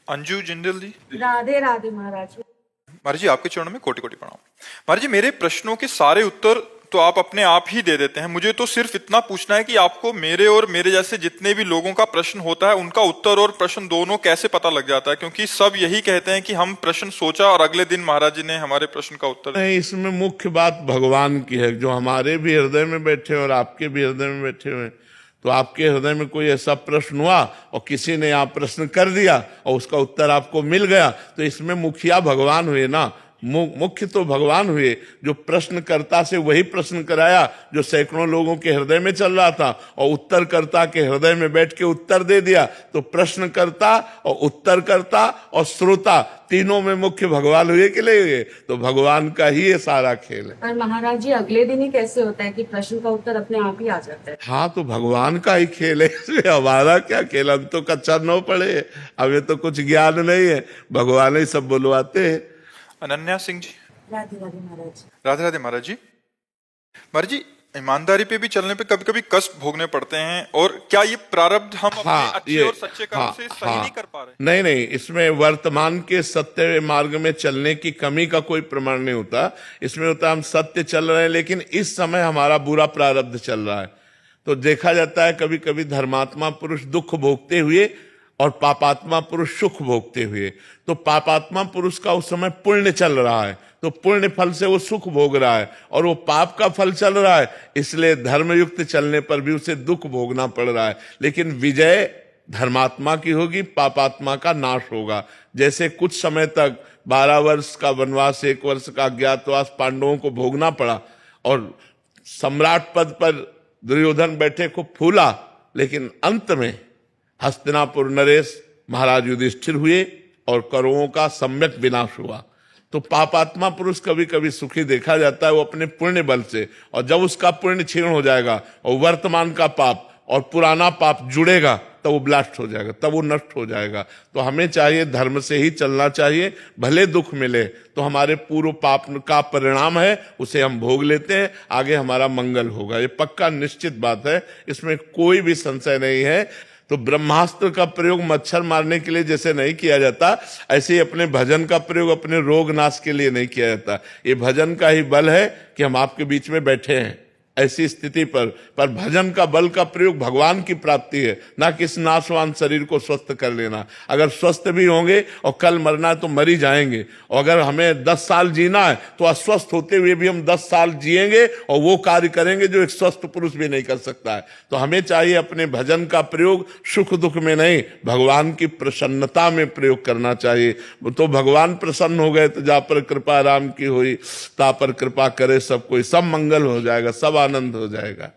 अंजू जिंदल जी। राधे राधे महाराज। महाराज जी आपके चरणों में कोटि कोटि प्रणाम। महाराज जी मेरे प्रश्नों के सारे उत्तर तो आप अपने आप ही दे देते हैं, मुझे तो सिर्फ इतना पूछना है कि आपको मेरे और मेरे जैसे जितने भी लोगों का प्रश्न होता है उनका उत्तर और प्रश्न दोनों कैसे पता लग जाता है, क्योंकि सब यही कहते हैं कि हम प्रश्न सोचा और अगले दिन महाराज जी ने हमारे प्रश्न का उत्तर नहीं, इसमें मुख्य बात भगवान की है, जो हमारे भी हृदय में बैठे और आपके भी हृदय में बैठे हुए। तो आपके हृदय में कोई ऐसा प्रश्न हुआ और किसी ने आप प्रश्न कर दिया और उसका उत्तर आपको मिल गया, तो इसमें मुखिया भगवान हुए ना, मुख्य तो भगवान हुए। जो प्रश्नकर्ता से वही प्रश्न कराया जो सैकड़ों लोगों के हृदय में चल रहा था, और उत्तरकर्ता के हृदय में बैठ के उत्तर दे दिया। तो प्रश्नकर्ता और उत्तरकर्ता और श्रोता तीनों में मुख्य भगवान हुए कि नहीं हुए? तो भगवान का ही ये सारा खेल है। और महाराज जी अगले दिन ही कैसे होता है कि प्रश्न का उत्तर अपने आप ही आ जाता है? हाँ, तो भगवान का ही खेल है, इसमें हमारा क्या खेल? हम तो कच्चा न पढ़े, हमें तो कुछ ज्ञान नहीं है, भगवान ही सब बुलवाते हैं। अनन्या सिंह जी। राधे राधे महाराज। राधे राधे महाराज जी। महाराज जी ईमानदारी पे भी चलने पे कभी कभी कष्ट भोगने पड़ते हैं, और क्या ये प्रारब्ध हम अपने अच्छे और सच्चे कर्म से सही नहीं कर पा रहे? नहीं, इसमें वर्तमान के सत्य मार्ग में चलने की कमी का कोई प्रमाण नहीं होता। इसमें होता है हम सत्य चल रहे हैं लेकिन इस समय हमारा बुरा प्रारब्ध चल रहा है। तो देखा जाता है कभी कभी धर्मात्मा पुरुष दुख भोगते हुए और पापात्मा पुरुष सुख भोगते हुए। तो पापात्मा पुरुष का उस समय पुण्य चल रहा है, तो पुण्य फल से वो सुख भोग रहा है, और वो पाप का फल चल रहा है, इसलिए धर्मयुक्त चलने पर भी उसे दुख भोगना पड़ रहा है। लेकिन विजय धर्मात्मा की होगी, पापात्मा का नाश होगा। जैसे कुछ समय तक 12 वर्ष का वनवास, 1 वर्ष का अज्ञातवास पांडवों को भोगना पड़ा, और सम्राट पद पर दुर्योधन बैठे खूब फूला, लेकिन अंत में हस्तिनापुर नरेश महाराज युधिष्ठिर हुए और कौरवों का सम्यक विनाश हुआ। तो पापात्मा पुरुष कभी कभी सुखी देखा जाता है वो अपने पुण्य बल से, और जब उसका पुण्य क्षीण हो जाएगा और वर्तमान का पाप और पुराना पाप जुड़ेगा तब वो ब्लास्ट हो जाएगा, तब वो नष्ट हो जाएगा। तो हमें चाहिए धर्म से ही चलना चाहिए, भले दुख मिले तो हमारे पूर्व पाप का परिणाम है, उसे हम भोग लेते हैं, आगे हमारा मंगल होगा। ये पक्का निश्चित बात है, इसमें कोई भी संशय नहीं है। तो ब्रह्मास्त्र का प्रयोग मच्छर मारने के लिए जैसे नहीं किया जाता, ऐसे ही अपने भजन का प्रयोग अपने रोग नाश के लिए नहीं किया जाता। ये भजन का ही बल है कि हम आपके बीच में बैठे हैं ऐसी स्थिति पर भजन का बल का प्रयोग भगवान की प्राप्ति है, ना कि इस नाशवान शरीर को स्वस्थ कर लेना। अगर स्वस्थ भी होंगे और कल मरना है तो मर ही जाएंगे, और अगर हमें 10 साल जीना है तो अस्वस्थ होते हुए भी हम 10 साल जिएंगे और वो कार्य करेंगे जो एक स्वस्थ पुरुष भी नहीं कर सकता है। तो हमें चाहिए अपने भजन का प्रयोग सुख दुख में नहीं, भगवान की प्रसन्नता में प्रयोग करना चाहिए। तो भगवान प्रसन्न हो गए तो जा पर कृपा राम की हुई, ता पर कृपा करे सब कोई, सब मंगल हो जाएगा, सब आनंद हो जाएगा।